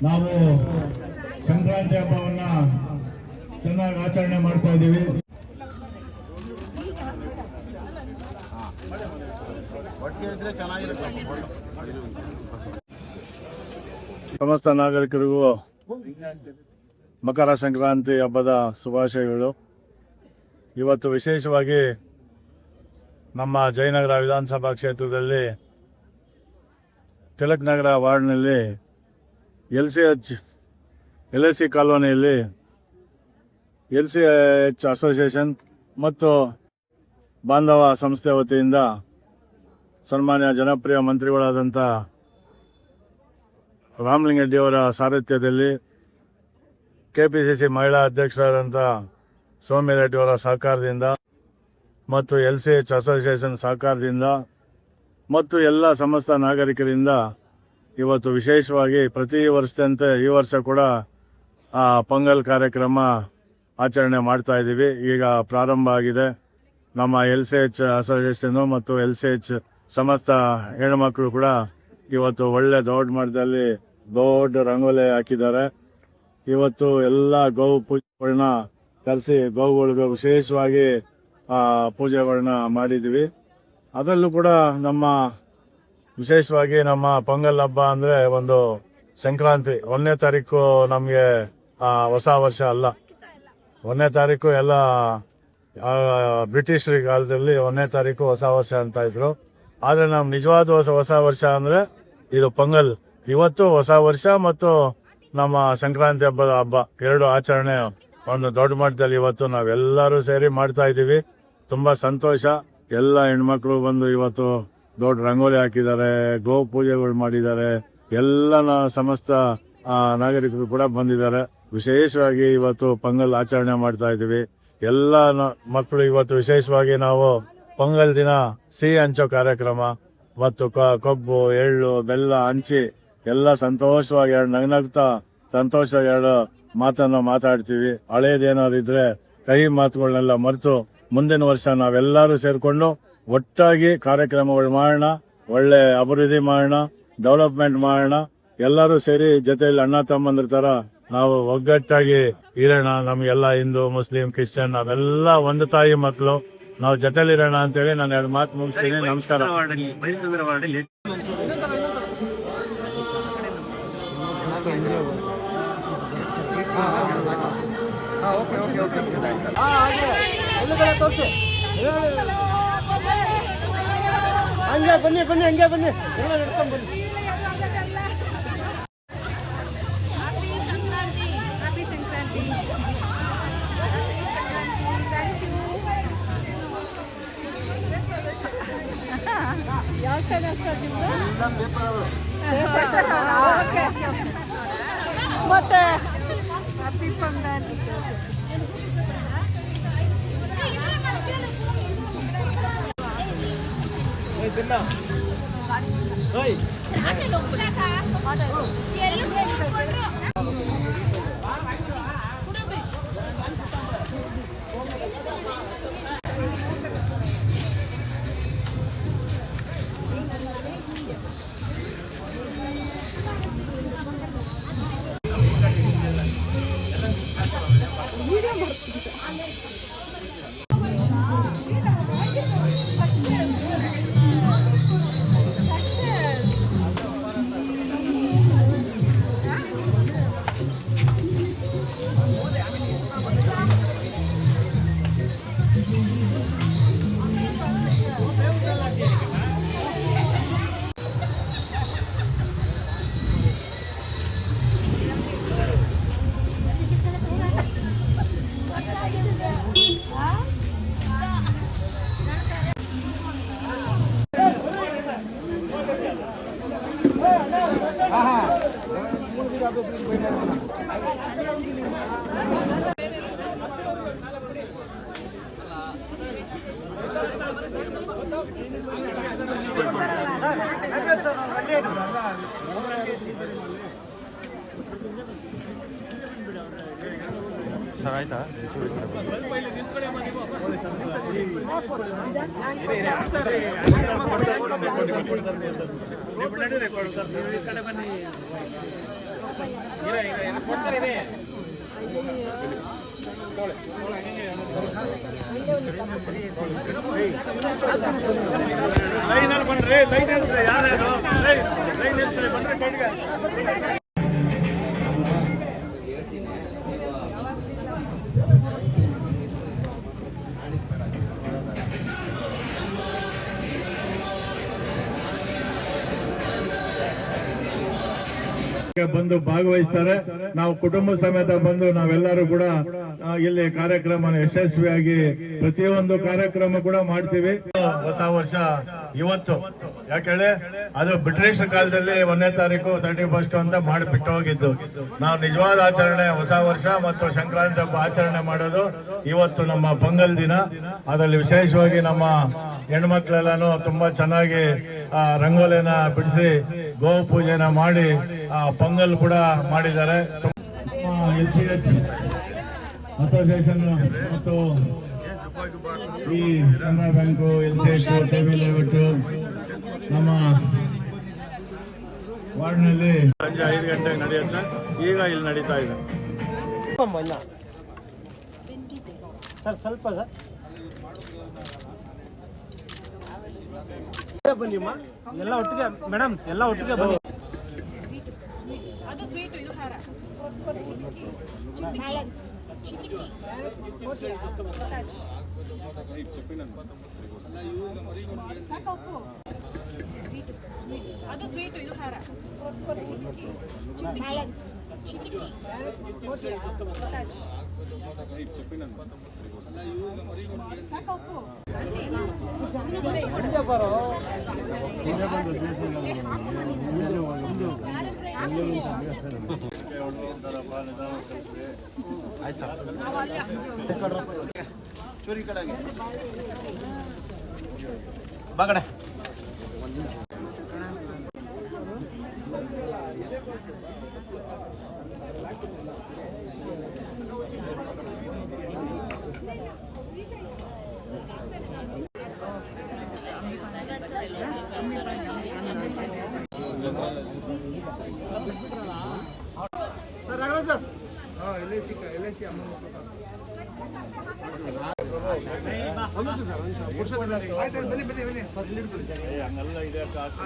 ನಾವು ಸಂಕ್ರಾಂತಿ ಹಬ್ಬವನ್ನ ಚೆನ್ನಾಗಿ ಆಚರಣೆ ಮಾಡ್ತಾ ಇದ್ದೀವಿ. ಸಮಸ್ತ ನಾಗರಿಕರಿಗೂ ಮಕರ ಸಂಕ್ರಾಂತಿ ಹಬ್ಬದ ಶುಭಾಶಯಗಳು. ಇವತ್ತು ವಿಶೇಷವಾಗಿ ನಮ್ಮ ಜಯನಗರ ವಿಧಾನಸಭಾ ಕ್ಷೇತ್ರದಲ್ಲಿ ತಿಲಕ್ ನಗರ ವಾರ್ಡ್ನಲ್ಲಿ LIC ಕಾಲೋನಿಯಲ್ಲಿ LCH ಅಸೋಸಿಯೇಷನ್ ಮತ್ತು ಬಾಂಧವ ಸಂಸ್ಥೆ ವತಿಯಿಂದ ಸನ್ಮಾನ್ಯ ಜನಪ್ರಿಯ ಮಂತ್ರಿಗಳಾದಂಥ ರಾಮಲಿಂಗರೆಡ್ಡಿಯವರ ಸಾರಥ್ಯದಲ್ಲಿ KPCC ಮಹಿಳಾ ಅಧ್ಯಕ್ಷರಾದಂಥ ಸೌಮ್ಯರೆಡ್ಡಿಯವರ ಸಹಕಾರದಿಂದ ಮತ್ತು LCH ಅಸೋಸಿಯೇಷನ್ ಸಹಕಾರದಿಂದ ಮತ್ತು ಎಲ್ಲ ಸಮಸ್ತ ನಾಗರಿಕರಿಂದ ಇವತ್ತು ವಿಶೇಷವಾಗಿ ಪ್ರತಿ ವರ್ಷದಂತೆ ಈ ವರ್ಷ ಕೂಡ ಪೊಂಗಲ್ ಕಾರ್ಯಕ್ರಮ ಆಚರಣೆ ಮಾಡ್ತಾ ಇದ್ದೀವಿ. ಈಗ ಪ್ರಾರಂಭ ಆಗಿದೆ. ನಮ್ಮ LCH ಅಸೋಸಿಯೇಷನ್ನು ಮತ್ತು LCH ಸಮಸ್ತ ಹೆಣ್ಣುಮಕ್ಕಳು ಕೂಡ ಇವತ್ತು ಒಳ್ಳೆ ದೊಡ್ಡ ಮಟ್ಟದಲ್ಲಿ ದೊಡ್ಡ ರಂಗೋಲಿ ಹಾಕಿದ್ದಾರೆ. ಇವತ್ತು ಎಲ್ಲ ಗೋ ಪೂಜೆಗಳನ್ನ ಕರೆಸಿ ಗೋವುಗಳಿಗೆ ವಿಶೇಷವಾಗಿ ಪೂಜೆಗಳನ್ನ ಮಾಡಿದ್ವಿ. ಅದರಲ್ಲೂ ಕೂಡ ವಿಶೇಷವಾಗಿ ನಮ್ಮ ಪೊಂಗಲ್ ಹಬ್ಬ ಅಂದರೆ ಒಂದು ಸಂಕ್ರಾಂತಿ 1ನೇ ತಾರೀಕು ನಮಗೆ ಹೊಸ ವರ್ಷ ಅಲ್ಲ. 1ನೇ ತಾರೀಕು ಎಲ್ಲ ಬ್ರಿಟಿಷರ ಕಾಲದಲ್ಲಿ 1ನೇ ತಾರೀಕು ಹೊಸ ವರ್ಷ ಅಂತ ಇದ್ರು. ಆದರೆ ನಮ್ಮ ನಿಜವಾದ ಹೊಸ ವರ್ಷ ಅಂದರೆ ಇದು ಪೊಂಗಲ್. ಇವತ್ತು ಹೊಸ ವರ್ಷ ಮತ್ತು ನಮ್ಮ ಸಂಕ್ರಾಂತಿ ಹಬ್ಬ ಎರಡು ಆಚರಣೆ ಒಂದು ದೊಡ್ಡ ಮಟ್ಟದಲ್ಲಿ ಇವತ್ತು ನಾವೆಲ್ಲರೂ ಸೇರಿ ಮಾಡ್ತಾ ಇದ್ದೀವಿ. ತುಂಬ ಸಂತೋಷ. ಎಲ್ಲ ಹೆಣ್ಮಕ್ಳು ಬಂದು ಇವತ್ತು ದೊಡ್ಡ ರಂಗೋಲಿ ಹಾಕಿದ್ದಾರೆ, ಗೋ ಪೂಜೆಗಳು ಮಾಡಿದ್ದಾರೆ. ಎಲ್ಲ ಸಮಸ್ತ ನಾಗರಿಕರು ಕೂಡ ಬಂದಿದ್ದಾರೆ. ವಿಶೇಷವಾಗಿ ಇವತ್ತು ಪೊಂಗಲ್ ಆಚರಣೆ ಮಾಡ್ತಾ ಇದ್ದೀವಿ. ಎಲ್ಲ ಮಕ್ಕಳು ಇವತ್ತು ವಿಶೇಷವಾಗಿ ನಾವು ಪೊಂಗಲ್ ದಿನ ಸಿಹಿ ಹಂಚೋ ಕಾರ್ಯಕ್ರಮ ಮತ್ತು ಕಬ್ಬು ಎಳ್ಳು ಬೆಲ್ಲ ಹಂಚಿ ಎಲ್ಲ ಸಂತೋಷವಾಗಿ ನಗ್ನಗ್ತಾ ಸಂತೋಷವಾಗಿ ಎರಡು ಮಾತನ್ನು ಮಾತಾಡ್ತೀವಿ. ಹಳೇದೇನಾದ್ರು ಇದ್ರೆ ಕಹಿ ಮಾತುಗಳನ್ನೆಲ್ಲ ಮರೆತು ಮುಂದಿನ ವರ್ಷ ನಾವೆಲ್ಲರೂ ಸೇರಿಕೊಂಡು ಒಟ್ಟಾಗಿ ಕಾರ್ಯಕ್ರಮಗಳು ಮಾಡೋಣ, ಒಳ್ಳೆ ಅಭಿವೃದ್ಧಿ ಮಾಡೋಣ, ಡೆವಲಪ್ಮೆಂಟ್ ಮಾಡೋಣ. ಎಲ್ಲರೂ ಸೇರಿ ಜೊತೆಯಲ್ಲಿ ಅಣ್ಣ ತಮ್ಮಂದ್ರ ತರ ನಾವು ಒಗ್ಗಟ್ಟಾಗಿ ಇರೋಣ. ನಮಗೆಲ್ಲ ಹಿಂದೂ ಮುಸ್ಲಿಂ ಕ್ರಿಶ್ಚಿಯನ್ ನಾವೆಲ್ಲ ಒಂದು ತಾಯಿ ಮಕ್ಕಳು, ನಾವು ಜೊತೆಲಿರೋಣ ಅಂತೇಳಿ ನಾನು 2 ಮಾತು ಮುಗಿಸ್ತೀನಿ. ನಮಸ್ಕಾರ. ಹಂಗೆ ಬನ್ನಿ ಹಂಗೆ ಬನ್ನಿ ನಡ್ಕೊಂಡ್ ಬನ್ನಿ. ಯಾವ ಕಡೆ ಮತ್ತೆ ಹ್ಯಾಪಿ ಪೊಂಗಲ್. ಸರ್ ಆಯ್ತಾ? ಬನ್ನಿ ಲೈನಲ್ಲಿ ಬನ್ರಿ, ಲೈನ್ ನಿಲ್ಸ್ರಿ, ಯಾರ್ಯಾರು ಲೈನ್ ನಿಲ್ಸ್ರಿ, ಬನ್ರಿ ಕೈಗೆ. ಬಂದು ಭಾಗವಹಿಸ್ತಾರೆ. ನಾವು ಕುಟುಂಬ ಸಮೇತ ಬಂದು ನಾವೆಲ್ಲರೂ ಕೂಡ ಇಲ್ಲಿ ಕಾರ್ಯಕ್ರಮ ಯಶಸ್ವಿಯಾಗಿ ಪ್ರತಿಯೊಂದು ಕಾರ್ಯಕ್ರಮ ಕೂಡ ಮಾಡ್ತೀವಿ. ಹೊಸ ವರ್ಷ ಇವತ್ತು ಯಾಕೇಳಿ ಅದು ಬ್ರಿಟಿಷ್ ಕಾಲದಲ್ಲಿ 1ನೇ ತಾರೀಕು 31 ಅಂತ ಮಾಡಿ ಬಿಟ್ಟು ಹೋಗಿದ್ದು. ನಾವು ನಿಜವಾದ ಆಚರಣೆ ಹೊಸ ವರ್ಷ ಮತ್ತು ಸಂಕ್ರಾಂತಿ ಹಬ್ಬ ಆಚರಣೆ ಮಾಡೋದು ಇವತ್ತು ನಮ್ಮ ಪೊಂಗಲ್ ದಿನ. ಅದರಲ್ಲಿ ವಿಶೇಷವಾಗಿ ನಮ್ಮ ಹೆಣ್ಮಕ್ಳೆಲ್ಲಾನು ತುಂಬಾ ಚೆನ್ನಾಗಿ ರಂಗೋಲಿನ ಬಿಡಿಸಿ ಗೋ ಪೂಜೆನ ಮಾಡಿ ಪೊಂಗಲ್ ಕೂಡ ಮಾಡಿದ್ದಾರೆ. LCH ಅಸೋಸಿಯೇಷನ್ ಮತ್ತು ಈ Canara bank, LCH, TV layout ನಮ್ಮ ವಾರ್ಡ್ನಲ್ಲಿ ಸಂಜೆ 5 ಗಂಟೆಗೆ ನಡೆಯುತ್ತೆ. ಈಗ ಇಲ್ಲಿ ನಡೀತಾ ಇದೆ. ಸರ್ ಸ್ವಲ್ಪ ಸರ್ ಬನ್ನಿಮ್ಮ, ಎಲ್ಲ ಒಟ್ಟಿಗೆ ಮೇಡಮ್, ಎಲ್ಲ ಒಟ್ಟಿಗೆ ಬನ್ನಿ. ಅದು ಸ್ವೀಟ್, ಇದು ಖಾರ. ಅದು ಸ್ವೀಟ್, ಇದು ಖಾರ. ಚೂರಿ ಕಡೆಗೆ ಬಾಗಡೆ ಹಂಗಲ್ಲ ಇದೆ ಕಾಸು.